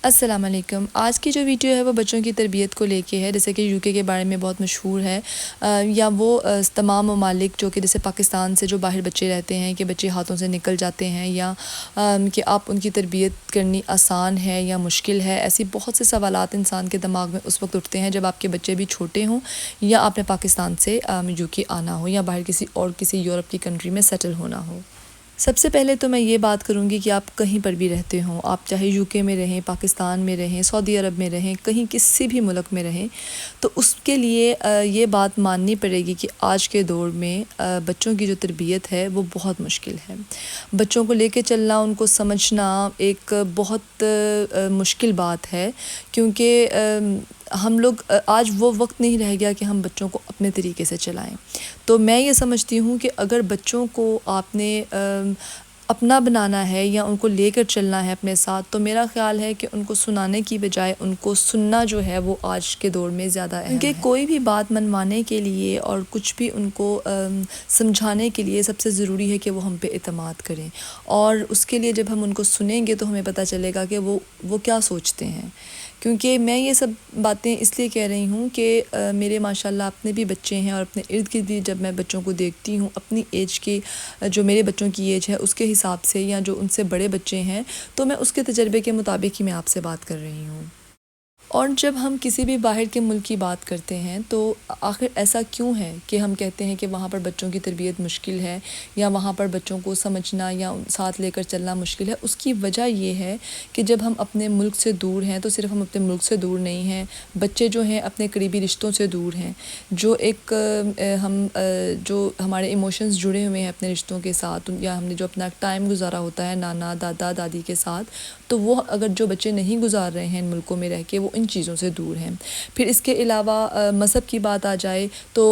السلام علیکم۔ آج کی جو ویڈیو ہے وہ بچوں کی تربیت کو لے کے ہے، جیسے کہ یو کے بارے میں بہت مشہور ہے، یا وہ تمام ممالک جو کہ جیسے پاکستان سے جو باہر بچے رہتے ہیں کہ بچے ہاتھوں سے نکل جاتے ہیں، یا کہ آپ ان کی تربیت کرنی آسان ہے یا مشکل ہے، ایسی بہت سے سوالات انسان کے دماغ میں اس وقت اٹھتے ہیں جب آپ کے بچے بھی چھوٹے ہوں یا آپ نے پاکستان سے یو کے آنا ہو یا باہر کسی یورپ کی کنٹری میں سیٹل ہونا ہو۔ سب سے پہلے تو میں یہ بات کروں گی کہ آپ کہیں پر بھی رہتے ہوں، آپ چاہے یو کے میں رہیں، پاکستان میں رہیں، سعودی عرب میں رہیں، کہیں کسی بھی ملک میں رہیں، تو اس کے لیے یہ بات ماننی پڑے گی کہ آج کے دور میں بچوں کی جو تربیت ہے وہ بہت مشکل ہے۔ بچوں کو لے کے چلنا، ان کو سمجھنا ایک بہت مشکل بات ہے، کیونکہ ہم لوگ آج وہ وقت نہیں رہ گیا کہ ہم بچوں کو اپنے طریقے سے چلائیں۔ تو میں یہ سمجھتی ہوں کہ اگر بچوں کو آپ نے اپنا بنانا ہے یا ان کو لے کر چلنا ہے اپنے ساتھ، تو میرا خیال ہے کہ ان کو سنانے کی بجائے ان کو سننا جو ہے وہ آج کے دور میں زیادہ اہم ہے، کیونکہ کوئی بھی بات منوانے کے لیے اور کچھ بھی ان کو سمجھانے کے لیے سب سے ضروری ہے کہ وہ ہم پہ اعتماد کریں، اور اس کے لیے جب ہم ان کو سنیں گے تو ہمیں پتہ چلے گا کہ وہ کیا سوچتے ہیں۔ کیونکہ میں یہ سب باتیں اس لیے کہہ رہی ہوں کہ میرے ماشاءاللہ اپنے بھی بچے ہیں، اور اپنے ارد گرد بھی جب میں بچوں کو دیکھتی ہوں اپنی ایج کی، جو میرے بچوں کی ایج ہے اس کے حساب سے، یا جو ان سے بڑے بچے ہیں، تو میں اس کے تجربے کے مطابق ہی میں آپ سے بات کر رہی ہوں۔ اور جب ہم کسی بھی باہر کے ملک کی بات کرتے ہیں تو آخر ایسا کیوں ہے کہ ہم کہتے ہیں کہ وہاں پر بچوں کی تربیت مشکل ہے، یا وہاں پر بچوں کو سمجھنا یا ساتھ لے کر چلنا مشکل ہے؟ اس کی وجہ یہ ہے کہ جب ہم اپنے ملک سے دور ہیں تو صرف ہم اپنے ملک سے دور نہیں ہیں، بچے جو ہیں اپنے قریبی رشتوں سے دور ہیں، جو جو ہمارے ایموشنز جڑے ہوئے ہیں اپنے رشتوں کے ساتھ، یا ہم نے جو اپنا ٹائم گزارا ہوتا ہے نانا دادا دادی کے ساتھ، تو وہ اگر جو بچے نہیں گزار رہے ہیں ان ملکوں میں رہ کے، وہ ان چیزوں سے دور ہیں۔ پھر اس کے علاوہ مذہب کی بات آ جائے تو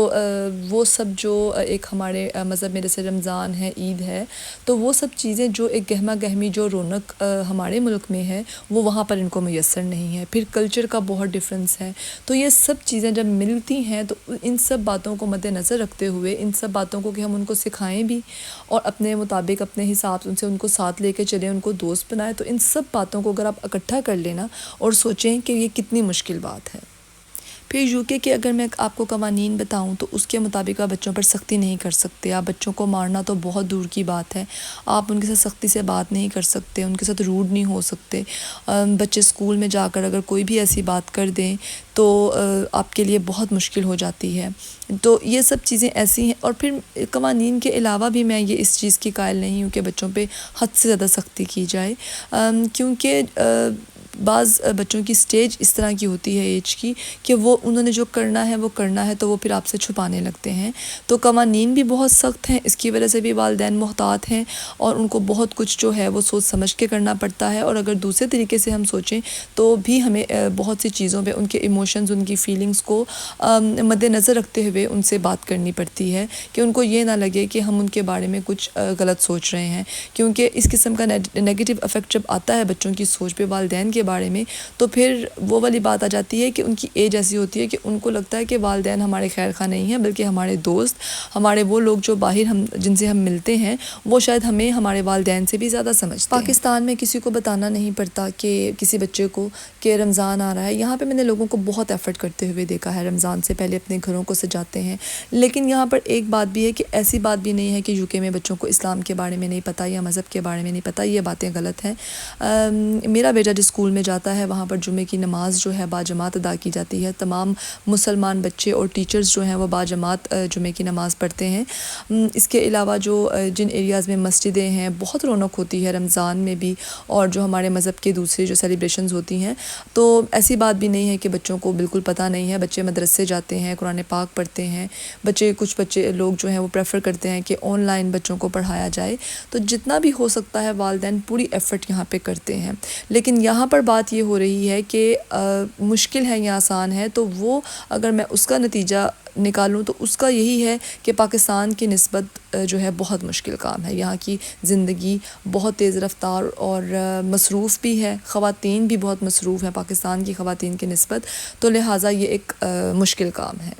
وہ سب جو ایک ہمارے مذہب میں جیسے رمضان ہے، عید ہے، تو وہ سب چیزیں جو ایک گہما گہمی جو رونق ہمارے ملک میں ہے وہ وہاں پر ان کو میسر نہیں ہے۔ پھر کلچر کا بہت ڈفرینس ہے، تو یہ سب چیزیں جب ملتی ہیں تو ان سب باتوں کو مد نظر رکھتے ہوئے، ان سب باتوں کو کہ ہم ان کو سکھائیں بھی اور اپنے مطابق اپنے حساب سے ان کو ساتھ لے کے چلیں، ان کو دوست بنائیں، تو ان سب باتوں کو اگر آپ اکٹھا کر لینا اور سوچیں کہ یہ کتنی مشکل بات ہے۔ پھر یو کے اگر میں آپ کو قوانین بتاؤں تو اس کے مطابق آپ بچوں پر سختی نہیں کر سکتے، آپ بچوں کو مارنا تو بہت دور کی بات ہے، آپ ان کے ساتھ سختی سے بات نہیں کر سکتے، ان کے ساتھ روڈ نہیں ہو سکتے۔ بچے اسکول میں جا کر اگر کوئی بھی ایسی بات کر دیں تو آپ کے لیے بہت مشکل ہو جاتی ہے۔ تو یہ سب چیزیں ایسی ہیں، اور پھر قوانین کے علاوہ بھی میں یہ اس چیز کی قائل نہیں ہوں کہ بچوں پہ حد سے زیادہ سختی کی جائے، کیونکہ بعض بچوں کی سٹیج اس طرح کی ہوتی ہے ایج کی کہ انہوں نے جو کرنا ہے وہ کرنا ہے، تو وہ پھر آپ سے چھپانے لگتے ہیں۔ تو قوانین بھی بہت سخت ہیں، اس کی وجہ سے بھی والدین محتاط ہیں، اور ان کو بہت کچھ جو ہے وہ سوچ سمجھ کے کرنا پڑتا ہے، اور اگر دوسرے طریقے سے ہم سوچیں تو بھی ہمیں بہت سی چیزوں پہ ان کے ایموشنز، ان کی فیلنگز کو مد نظر رکھتے ہوئے ان سے بات کرنی پڑتی ہے، کہ ان کو یہ نہ لگے کہ ہم ان کے بارے میں کچھ غلط سوچ رہے ہیں، کیونکہ اس قسم کا نیگیٹو افیکٹ جب آتا ہے بچوں کی سوچ پہ والدین کے بارے میں، تو پھر وہ والی بات آ جاتی ہے کہ ان کی ایج ایسی ہوتی ہے کہ ان کو لگتا ہے کہ والدین ہمارے خیر خواہ نہیں ہیں، بلکہ ہمارے دوست، ہمارے وہ لوگ جو باہر جن سے ہم ملتے ہیں، وہ شاید ہمیں ہمارے والدین سے بھی زیادہ سمجھتے ہیں۔ پاکستان میں کسی کو بتانا نہیں پڑتا کہ کسی بچے کو کہ رمضان آ رہا ہے، یہاں پہ میں نے لوگوں کو بہت ایفرٹ کرتے ہوئے دیکھا ہے، رمضان سے پہلے اپنے گھروں کو سجاتے ہیں، لیکن یہاں پر ایک بات بھی ہے کہ ایسی بات بھی نہیں ہے کہ یو کے میں بچوں کو اسلام کے بارے میں نہیں پتہ یا مذہب کے بارے میں نہیں پتہ، یہ باتیں غلط ہیں۔ میرا بیٹا جس اسکول میں جاتا ہے وہاں پر جمعے کی نماز جو ہے باجماعت ادا کی جاتی ہے، تمام مسلمان بچے اور ٹیچرز جو ہیں وہ باجماعت جمعے کی نماز پڑھتے ہیں۔ اس کے علاوہ جن ایریاز میں مسجدیں ہیں، بہت رونق ہوتی ہے رمضان میں بھی، اور جو ہمارے مذہب کے دوسرے جو سیلیبریشنز ہوتی ہیں، تو ایسی بات بھی نہیں ہے کہ بچوں کو بالکل پتہ نہیں ہے، بچے مدرسے جاتے ہیں، قرآن پاک پڑھتے ہیں، کچھ بچے لوگ جو ہیں وہ پریفر کرتے ہیں کہ آن لائن بچوں کو پڑھایا جائے، تو جتنا بھی ہو سکتا ہے والدین پوری ایفرٹ یہاں پہ کرتے ہیں۔ لیکن یہاں پر بات یہ ہو رہی ہے کہ مشکل ہے یا آسان ہے، تو وہ اگر میں اس کا نتیجہ نکالوں تو اس کا یہی ہے کہ پاکستان کی نسبت جو ہے بہت مشکل کام ہے، یہاں کی زندگی بہت تیز رفتار اور مصروف بھی ہے، خواتین بھی بہت مصروف ہیں پاکستان کی خواتین کی نسبت، تو لہٰذا یہ ایک مشکل کام ہے۔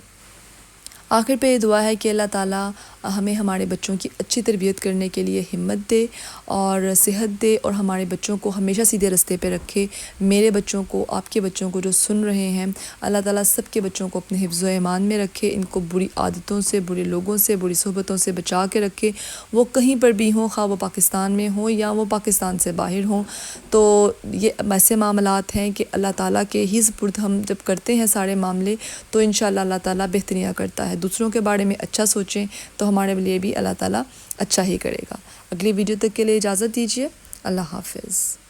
آخر پہ یہ دعا ہے کہ اللہ تعالیٰ ہمیں ہمارے بچوں کی اچھی تربیت کرنے کے لیے ہمت دے اور صحت دے، اور ہمارے بچوں کو ہمیشہ سیدھے راستے پہ رکھے۔ میرے بچوں کو، آپ کے بچوں کو جو سن رہے ہیں، اللہ تعالیٰ سب کے بچوں کو اپنے حفظ و ایمان میں رکھے، ان کو بری عادتوں سے، برے لوگوں سے، بری صحبتوں سے بچا کے رکھے، وہ کہیں پر بھی ہوں، خواہ وہ پاکستان میں ہوں یا وہ پاکستان سے باہر ہوں۔ تو یہ ایسے معاملات ہیں کہ اللہ تعالیٰ کے ہی سپرد ہم جب کرتے ہیں سارے معاملے، تو انشاءاللہ اللہ تعالیٰ بہتریاں کرتا ہے۔ دوسروں کے بارے میں اچھا سوچیں تو ہمارے لیے بھی اللہ تعالیٰ اچھا ہی کرے گا۔ اگلی ویڈیو تک کے لیے اجازت دیجیے۔ اللہ حافظ۔